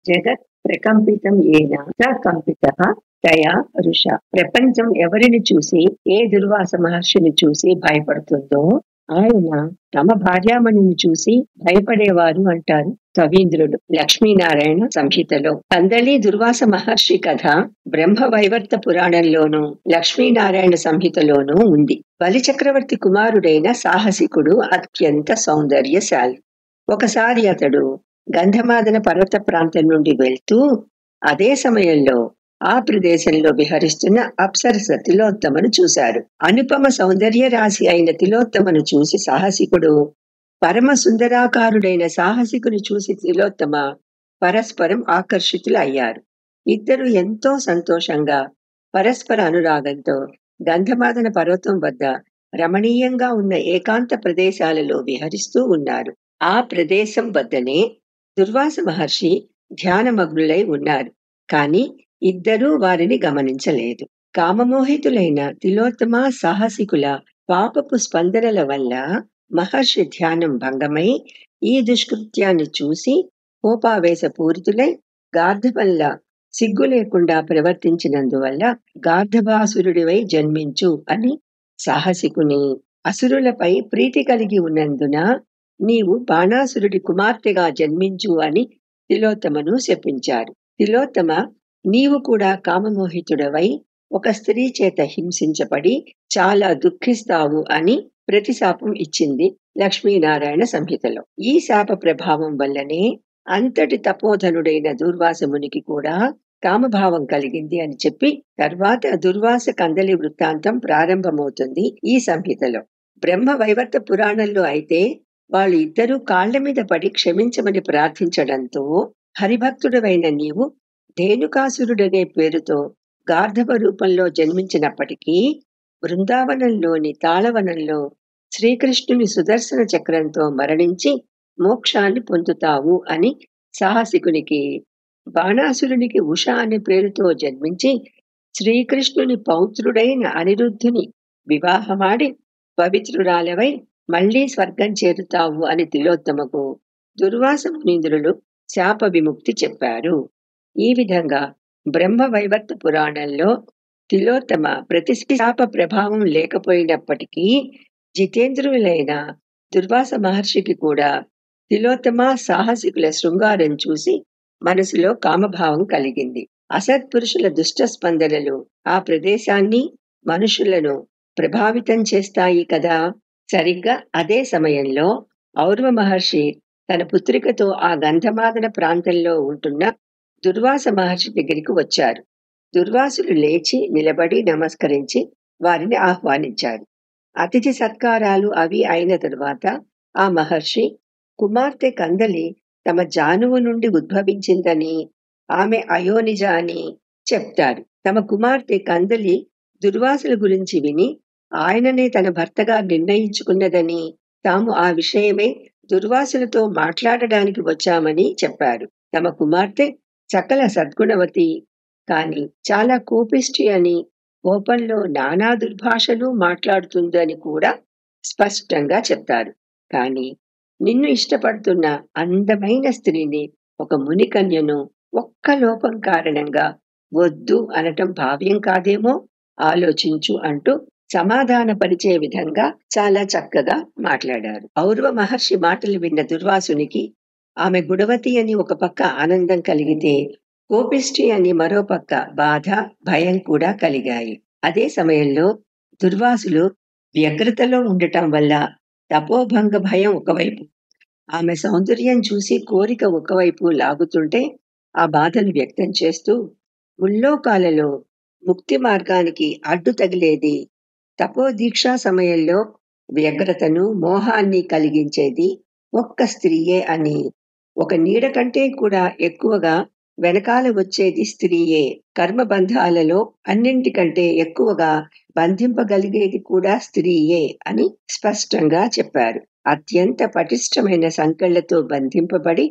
జగత్ ప్రకంపితం ఏన స కంపితః తయా రుష. ప్రపంచం ఎవరిని చూసి, ఏ దుర్వాస మహర్షిని చూసి భయపడుతుందో ఆయన తమ భార్యామణిని చూసి భయపడేవారు అంటారు కవీంద్రుడు లక్ష్మీనారాయణ సంహితలో. కందళి దుర్వాస మహర్షి కథ బ్రహ్మ వైవర్త పురాణంలోనూ లక్ష్మీనారాయణ సంహితలోనూ ఉంది. బలిచక్రవర్తి కుమారుడైన సాహసికుడు అత్యంత సౌందర్యశాలి. ఒకసారి అతడు గంధమాదన పర్వత ప్రాంతం నుండి వెళ్తూ అదే సమయంలో ఆ ప్రదేశంలో విహరిస్తున్న అప్సరస తిలోత్తమను చూశారు. అనుపమ సౌందర్య రాశి అయిన తిలోత్తమను చూసి సాహసికుడు, పరమ సుందరాకారుడైన సాహసికుని చూసి తిలోత్తమ పరస్పరం ఆకర్షితులు అయ్యారు. ఇద్దరు ఎంతో సంతోషంగా పరస్పర అనురాగంతో గంధమాదన పర్వతం వద్ద రమణీయంగా ఉన్న ఏకాంత ప్రదేశాలలో విహరిస్తూ ఉన్నారు. ఆ ప్రదేశం వద్దనే దుర్వాస మహర్షి ధ్యానమగ్నులై ఉన్నారు. కాని ఇద్దరూ వారిని గమనించలేదు. కామమోహితులైన తిలోత్తమ సాహసికుల పాపపు స్పందనల వల్ల మహర్షి ధ్యానం భంగమై ఈ దుష్కృత్యాన్ని చూసి కోపావేశపూరితులై గార్ధపంలా సిగ్గు లేకుండా ప్రవర్తించినందువల్ల గార్ధబాసురుడివై జన్మించు అని సాహసికుని, అసురులపై ప్రీతి కలిగి ఉన్నందున నీవు బాణాసురుడి కుమార్తెగా జన్మించు అని తిలోత్తమను శపించారు. తిలోత్తమ, నీవు కూడా కామమోహితుడవై ఒక స్త్రీ చేత హింసించబడి చాలా దుఃఖిస్తావు అని ప్రతిశాపం ఇచ్చింది లక్ష్మీనారాయణ సంహితలో. ఈ శాప ప్రభావం వల్లనే అంతటి తపోధనుడైన దుర్వాసమునికి కూడా కామభావం కలిగింది అని చెప్పి తర్వాత దుర్వాస కందలి వృత్తాంతం ప్రారంభమవుతుంది ఈ సంహితలో. బ్రహ్మ వైవర్త పురాణంలో అయితే వాళ్ళు ఇద్దరూ కాళ్ల మీద పడి క్షమించమని ప్రార్థించడంతో హరిభక్తుడవైన నీవు ధేనుకాసురుడనే పేరుతో గార్ధవ రూపంలో జన్మించినప్పటికీ బృందావనంలోని తాళవనంలో శ్రీకృష్ణుని సుదర్శన చక్రంతో మరణించి మోక్షాన్ని పొందుతావు అని సాహసికునికి, బాణాసురునికి ఉష అనే పేరుతో జన్మించి శ్రీకృష్ణుని పౌత్రుడైన అనిరుద్ధుని వివాహమాడి పవిత్రురాలవై మళ్లీ స్వర్గం చేరుతావు అని తిలోత్తమకు దుర్వాస మునీంద్రులు శాప విముక్తి చెప్పారు. ఈ విధంగా బ్రహ్మ వైవర్త పురాణంలో తిలోత్తమ ప్రతిశాప ప్రభావం లేకపోయినప్పటికీ జితేంద్రులైన దుర్వాస మహర్షికి కూడా తిలోత్తమ సాహసికుల శృంగారం చూసి మనసులో కామభావం కలిగింది. అసత్పురుషుల దుష్ట స్పందనలు ఆ ప్రదేశాన్ని, మనుషులను ప్రభావితం చేస్తాయి కదా. సరిగ్గా అదే సమయంలో ఔర్వ మహర్షి తన పుత్రికతో ఆ గంధమాదన ప్రాంతంలో ఉంటున్న దుర్వాస మహర్షి దగ్గరికి వచ్చారు. దుర్వాసులు లేచి నిలబడి నమస్కరించి వారిని ఆహ్వానించారు. అతిథి సత్కారాలు అవి అయిన తరువాత ఆ మహర్షి, కుమార్తె కందలి తమ జానువు నుండి ఉద్భవించిందని, ఆమె అయోనిజ అని చెప్తారు. తమ కుమార్తె కందలి దుర్వాసుల గురించి విని ఆయననే తన భర్తగా నిర్ణయించుకున్నదని, తాము ఆ విషయమై దుర్వాసులతో మాట్లాడడానికి వచ్చామని చెప్పారు. తమ కుమార్తె సకల సద్గుణవతి, కాని చాలా కోపిష్టి అని, కోపంలో నానా దుర్భాషలు మాట్లాడుతుందని కూడా స్పష్టంగా చెప్తారు. కాని నిన్ను ఇష్టపడుతున్న అందమైన స్త్రీని, ఒక మునికన్యను ఒక్క లోపం కారణంగా వద్దు అనటం భావ్యం కాదేమో, ఆలోచించు అంటూ సమాధానపరిచే విధంగా చాలా చక్కగా మాట్లాడారు. ఔర్వ మహర్షి మాటలు విన్న దుర్వాసునికి ఆమె గుణవతి అని ఒక పక్క ఆనందం కలిగితే, కోపిష్టి అని మరో పక్క బాధ, భయం కూడా కలిగాయి. అదే సమయంలో దుర్వాసులు వ్యగ్రతలో ఉండటం వల్ల తపోభంగ భయం ఒకవైపు, ఆమె సౌందర్యం చూసి కోరిక ఒకవైపు లాగుతుంటే ఆ బాధను వ్యక్తం చేస్తూ, ముల్లోకాలలో ముక్తి మార్గానికి అడ్డు తగిలేది తపోదీక్షా సమయంలో వ్యగ్రతను, మోహాన్ని కలిగించేది ఒక్క స్త్రీయే అని, ఒక నీడ కంటే కూడా ఎక్కువగా వెనకాల వచ్చేది స్త్రీయే, కర్మబంధాలలో అన్నింటికంటే ఎక్కువగా బంధింపగలిగేది కూడా స్త్రీయే అని స్పష్టంగా చెప్పారు. అత్యంత పటిష్టమైన సంకెళ్లతో బంధింపబడి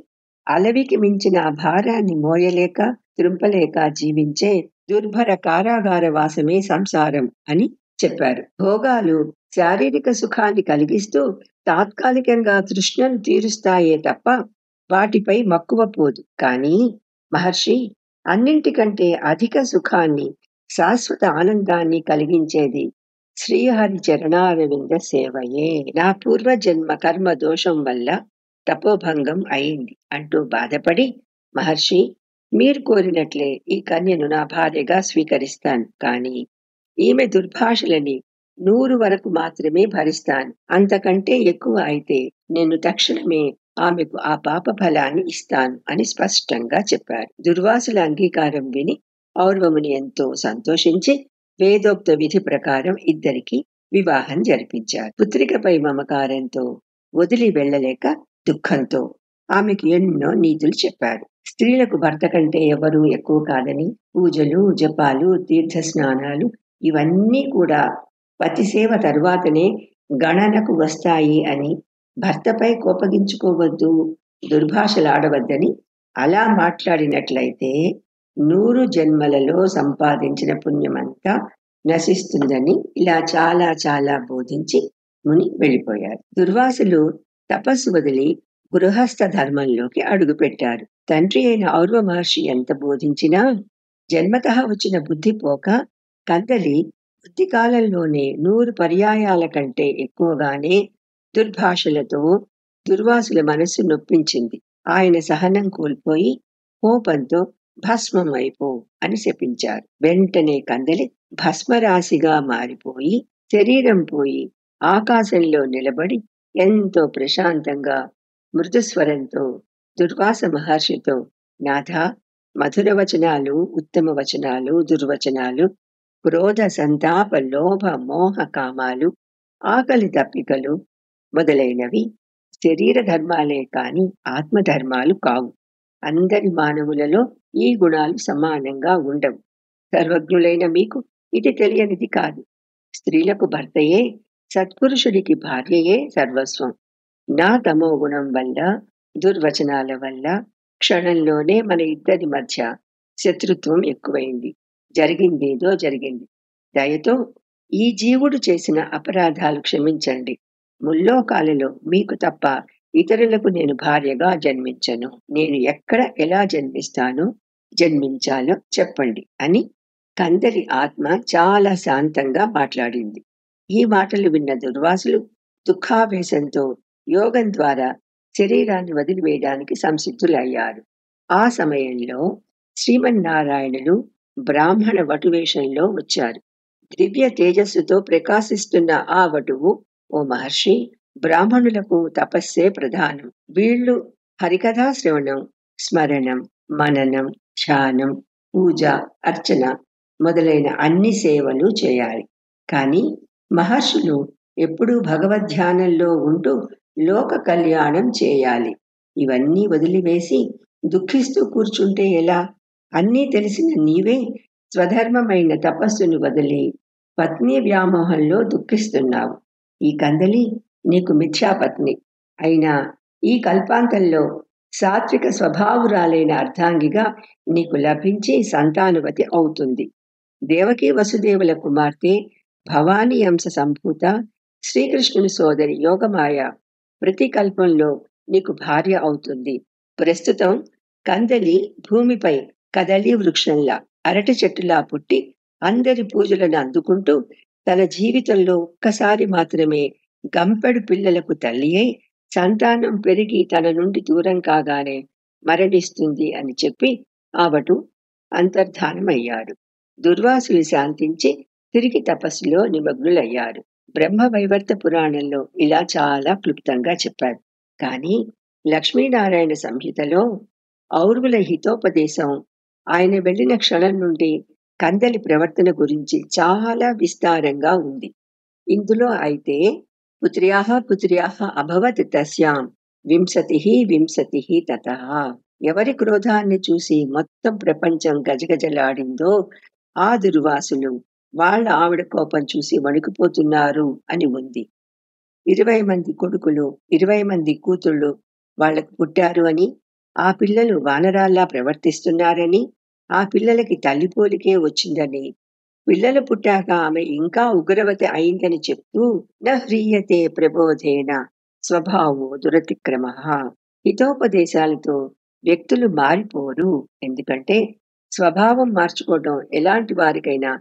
అలవికి మించిన ఆ భారాన్ని మోయలేక త్రుంపలేక జీవించే దుర్భర కారాగార వాసమే సంసారం అని చెప్పారు. భోగాలు శారీరక సుఖాన్ని కలిగిస్తూ తాత్కాలికంగా తృష్ణను తీరుస్తాయే తప్ప వాటిపై మక్కువ పోదు. కానీ మహర్షి, అన్నింటికంటే అధిక సుఖాన్ని, శాశ్వత ఆనందాన్ని కలిగించేది శ్రీహరి చరణారవింద సేవయే. నా పూర్వజన్మ కర్మ దోషం వల్ల తపోభంగం అయింది అంటూ బాధపడి, మహర్షి, మీరు కోరినట్లే ఈ కన్యను నా భార్యగా స్వీకరిస్తాను. కానీ ఈమె దుర్భాషలని 100 వరకు మాత్రమే భరిస్తాను. అంతకంటే ఎక్కువ అయితే నేను తక్షణమే ఆమెకు ఆ పాప ఫలాన్ని ఇస్తాను అని స్పష్టంగా చెప్పారు. దుర్వాసుల అంగీకారం విని ఔర్వముని ఎంతో సంతోషించి వేదోక్త విధి ప్రకారం ఇద్దరికి వివాహం జరిపించారు. పుత్రికపై మమకారంతో వదిలి వెళ్ళలేక దుఃఖంతో ఆమెకు ఎన్నో నీతులు చెప్పారు. స్త్రీలకు భర్త కంటే ఎవరూ ఎక్కువ కాదని, పూజలు, జపాలు, తీర్థ స్నానాలు ఇవన్నీ కూడా పతిసేవ తరువాతనే గణనకు వస్తాయి అని, భర్తపై కోపగించుకోవద్దు, దుర్భాషలాడవద్దని అలా మాట్లాడినట్లయితే 100 జన్మలలో సంపాదించిన పుణ్యమంతా నశిస్తుందని ఇలా చాలా చాలా బోధించి ముని వెళ్ళిపోయారు. దుర్వాసులు తపస్సు వదిలి గృహస్థ ధర్మంలోకి అడుగుపెట్టారు. తండ్రి అయిన ఔర్వ మహర్షి ఎంత బోధించినా జన్మతః వచ్చిన బుద్ధి పోక కందలి బుద్ధి కాలంలోనే 100 పర్యాయాల కంటే ఎక్కువగానే దుర్భాషలతో దుర్వాసుల మనస్సు నొప్పించింది. ఆయన సహనం కోల్పోయి కోపంతో భస్మం అయిపో అని శపించారు. వెంటనే కందలి భస్మరాశిగా మారిపోయి శరీరం పోయి ఆకాశంలో నిలబడి ఎంతో ప్రశాంతంగా మృదుస్వరంతో దుర్వాస మహర్షితో, నాథ, మధుర వచనాలు, ఉత్తమ వచనాలు, దుర్వచనాలు, క్రోధ, సంతాప, లోభ, మోహ కామాలు, ఆకలి దప్పికలు మొదలైనవి శరీర ధర్మాలే కాని ఆత్మధర్మాలు కావు. అందరి మానవులలో ఈ గుణాలు సమానంగా ఉండవు. సర్వజ్ఞులైన మీకు ఇది తెలియనిది కాదు. స్త్రీలకు భర్తయే, సత్పురుషుడికి భార్యయే సర్వస్వం. నా తమో గుణం వల్ల, దుర్వచనాల వల్ల క్షణంలోనే మన ఇద్దరి మధ్య శత్రుత్వం ఎక్కువైంది. జరిగిందేదో జరిగింది. దయతో ఈ జీవుడు చేసిన అపరాధాలు క్షమించండి. ముల్లోకాలలో మీకు తప్ప ఇతరులకు నేను భార్యగా జన్మించను. నేను ఎక్కడ ఎలా జన్మించాలో చెప్పండి అని కందలి ఆత్మ చాలా శాంతంగా మాట్లాడింది. ఈ మాటలు విన్న దుర్వాసులు దుఃఖావేశంతో యోగం ద్వారా శరీరాన్ని వదిలివేయడానికి సంసిద్ధులయ్యారు. ఆ సమయంలో శ్రీమన్నారాయణులు బ్రాహ్మణ వటువేషంలో వచ్చారు. దివ్య తేజస్సుతో ప్రకాశిస్తున్న ఆ వటువు, ఓ మహర్షి, బ్రాహ్మణులకు తపస్సే ప్రధానం. వీళ్ళు హరికథా శ్రవణం, స్మరణం, మననం, ధ్యానం, పూజ, అర్చన మొదలైన అన్ని సేవలు చేయాలి. కానీ మహర్షులు ఎప్పుడూ భగవద్ధ్యానంలో ఉంటూ లోక కళ్యాణం చేయాలి. ఇవన్నీ వదిలివేసి దుఃఖిస్తూ కూర్చుంటే ఎలా? అన్నీ తెలిసిన నీవే స్వధర్మమైన తపస్సును వదిలి పత్ని వ్యామోహంలో దుఃఖిస్తున్నావు. ఈ కందలి నీకు మిథ్యాపత్ని అయినా ఈ కల్పాంతంలో సాత్విక స్వభావురాలైన అర్ధాంగిగా నీకు లభించి సంతానవతి అవుతుంది. దేవకీ వసుదేవుల కుమార్తె భవానీ అంశ సంభూత శ్రీకృష్ణుని సోదరి యోగమాయ ప్రతి కల్పంలో నీకు భార్య అవుతుంది. ప్రస్తుతం కందలి భూమిపై కదలి వృక్షంలా, అరటి చెట్టులా పుట్టి అందరి పూజలను అందుకుంటూ తన జీవితంలో ఒక్కసారి మాత్రమే గంపెడు పిల్లలకు తల్లి అయి సంతానం పెరిగి తన నుండి దూరం కాగానే మరణిస్తుంది అని చెప్పి ఆవటు అంతర్ధానమయ్యాడు. దుర్వాసులు శాంతించి తిరిగి తపస్సులో నిమగ్నులయ్యారు. బ్రహ్మవైవర్త పురాణంలో ఇలా చాలా క్లుప్తంగా చెప్పారు. కానీ లక్ష్మీనారాయణ సంహితలో ఔర్వుల హితోపదేశం, ఆయన వెళ్ళిన క్షణం నుండి కందలి ప్రవర్తన గురించి చాలా విస్తారంగా ఉంది. ఇందులో అయితే పుత్ర్యాః అభవత్ తస్యాం వింశతిః తతః. ఎవరి క్రోధాన్ని చూసి మొత్తం ప్రపంచం గజగజలాడిందో ఆ దుర్వాసులు వాళ్ళ ఆవిడ కోపం చూసి వణికిపోతున్నారు అని ఉంది. 20 మంది కొడుకులు, 20 మంది కూతుళ్ళు వాళ్లకు పుట్టారు అని, ఆ పిల్లలు వానరాల్లా ప్రవర్తిస్తున్నారని, ఆ పిల్లలకి తల్లిపోలికే వచ్చిందని, పిల్లలు పుట్టాక ఆమె ఇంకా ఉగ్రవతి అయిందని చెప్తూ న హ్రీయతే ప్రబోధేన స్వభావో దురతిక్రమ హితోపదేశాలతో వ్యక్తులు మారిపోరు. ఎందుకంటే స్వభావం మార్చుకోవడం ఎలాంటి వారికైనా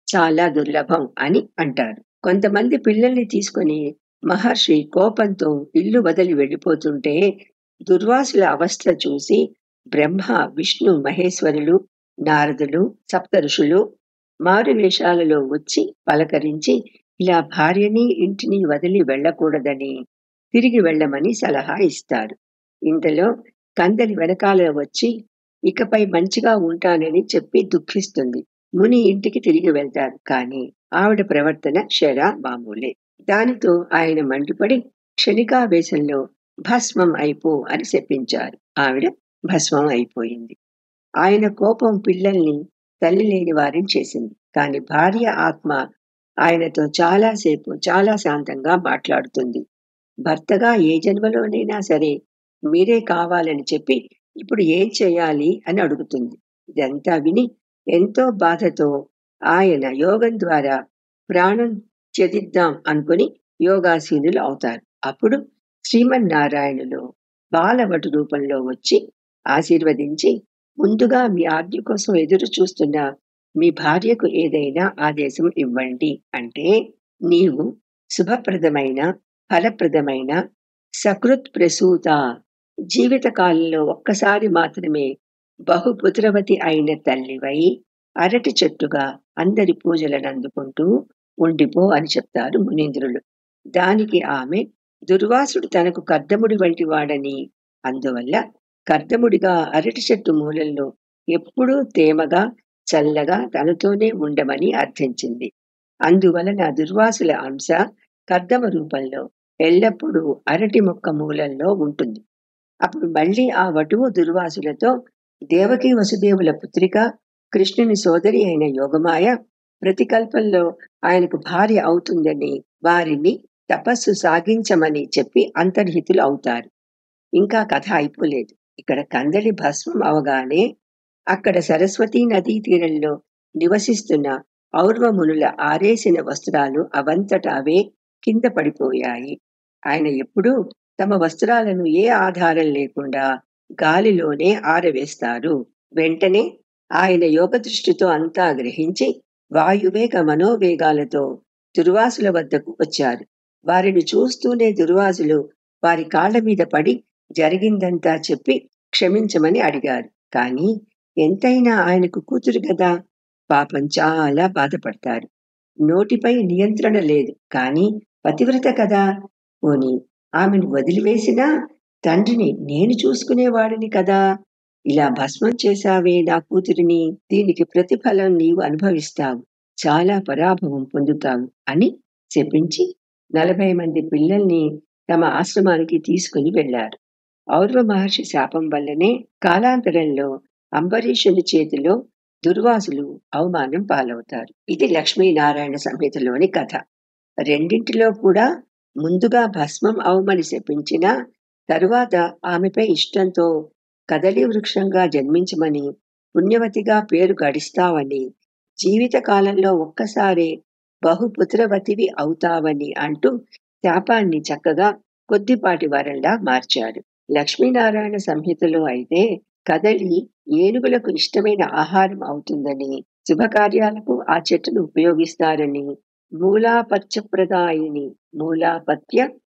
చాలా దుర్లభం అని అంటారు. కొంతమంది పిల్లల్ని తీసుకొని మహర్షి కోపంతో ఇల్లు వదిలి వెళ్ళిపోతుంటే దుర్వాసుల అవస్థ చూసి బ్రహ్మ, విష్ణు, మహేశ్వరులు, నారదులు, సప్తఋషులు మారువేషాలలో వచ్చి పలకరించి ఇలా భార్యని, ఇంటిని వదిలి వెళ్ళకూడదని, తిరిగి వెళ్ళమని సలహా ఇస్తారు. ఇంతలో కందలి వెనకాల వచ్చి ఇకపై మంచిగా ఉంటానని చెప్పి దుఃఖిస్తుంది. ముని ఇంటికి తిరిగి వెళ్తారు. కానీ ఆవిడ ప్రవర్తన షరా మామూలే. దానితో ఆయన మండిపడి క్షణికావేశంలో భస్మం అయిపో అని శపించారు. ఆవిడ భస్మం అయిపోయింది. ఆయన కోపం పిల్లల్ని తల్లి లేని వారిని చేసింది. కానీ భార్య ఆత్మ ఆయనతో చాలాసేపు చాలా శాంతంగా మాట్లాడుతుంది. భర్తగా ఏ జన్మలోనైనా సరే మీరే కావాలని చెప్పి ఇప్పుడు ఏం చేయాలి అని అడుగుతుంది. ఇదంతా విని ఎంతో బాధతో ఆయన యోగం ద్వారా ప్రాణం త్యజిద్దాం అనుకుని యోగాసీనులు అవుతారు. అప్పుడు శ్రీమన్నారాయణులు బాలవటు రూపంలో వచ్చి ఆశీర్వదించి, ముందుగా మీ ఆజ్ఞ కోసం ఎదురు చూస్తున్న మీ భార్యకు ఏదైనా ఆదేశం ఇవ్వండి అంటే, నీవు శుభప్రదమైన ఫలప్రదమైన సకృత్ ప్రసూత, జీవితకాలంలో ఒక్కసారి మాత్రమే బహుపుత్రవతి అయిన తల్లివై అరటి చెట్టుగా అందరి పూజలను అందుకుంటూ ఉండిపో అని చెప్తారు మునీంద్రులు. దానికి ఆమె, దుర్వాసుడు తనకు కర్దముడి వంటి వాడని, అందువల్ల కర్దముడిగా అరటి చెట్టు మూలల్లో ఎప్పుడూ తేమగా చల్లగా తనతోనే ఉండమని అర్థించింది. అందువలన దుర్వాసుల అంశ కర్దమ రూపంలో ఎల్లప్పుడూ అరటి మొక్క మూలంలో ఉంటుంది. అప్పుడు మళ్ళీ ఆ వటువు దుర్వాసులతో, దేవకీ వసుదేవుల పుత్రిక, కృష్ణుని సోదరి అయిన యోగమాయ ప్రతికల్పంలో ఆయనకు భార్య అవుతుందని వారిని తపస్సు సాగించమని చెప్పి అంతర్హితులు అవుతారు. ఇంకా కథ అయిపోలేదు. ఇక్కడ కందలి భస్మం అవగానే అక్కడ సరస్వతీ నదీ తీరంలో నివసిస్తున్న ఔర్వమునుల ఆరేసిన వస్త్రాలు అవంతట అవే కింద పడిపోయాయి. ఆయన ఎప్పుడూ తమ వస్త్రాలను ఏ ఆధారం లేకుండా గాలిలోనే ఆరవేస్తారు. వెంటనే ఆయన యోగ దృష్టితో అంతా గ్రహించి వాయువేగ మనోవేగాలతో దుర్వాసుల వద్దకు వచ్చారు. వారిని చూస్తూనే దుర్వాసులు వారి కాళ్ల మీద పడి జరిగిందంతా చెప్పి క్షమించమని అడిగారు. కానీ ఎంతైనా ఆయనకు కూతురు గదా, పాపం చాలా బాధపడతారు. నోటిపై నియంత్రణ లేదు, కానీ పతివ్రత కదా, పోని ఆమెను వదిలివేసినా తండ్రిని నేను చూసుకునేవాడిని కదా, ఇలా భస్మం చేశావే నా కూతురిని, దీనికి ప్రతిఫలం నీవు అనుభవిస్తావు, చాలా పరాభవం పొందుతావు అని చెప్పించి 40 మంది పిల్లల్ని తమ ఆశ్రమానికి తీసుకుని వెళ్లారు. ఔర్వ మహర్షి శాపం వల్లనే కాలాంతరంలో అంబరీషుని చేతిలో దుర్వాసులు అవమానం పాలవుతారు. ఇది లక్ష్మీనారాయణ సంహితలోని కథ. రెండింటిలో కూడా ముందుగా భస్మం అవమని శపించినా తరువాత ఆమెపై ఇష్టంతో కదలి వృక్షంగా జన్మించమని, పుణ్యవతిగా పేరు గడిస్తావని, జీవితకాలంలో ఒక్కసారే బహుపుత్రవతివి అవుతావని అంటూ శాపాన్ని చక్కగా కొద్దిపాటి వరంలా మార్చాడు. లక్ష్మీనారాయణ సంహితలో అయితే కదలి ఏనుగులకు ఇష్టమైన ఆహారం అవుతుందని, శుభకార్యాలకు ఆ చెట్టును ఉపయోగిస్తారని, మూలాపత్య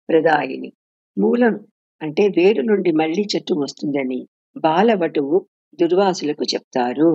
ప్రదాయిని, మూలం అంటే వేరు నుండి మళ్లీ చెట్టు వస్తుందని బాలవటువు దుర్వాసులకు చెప్తారు.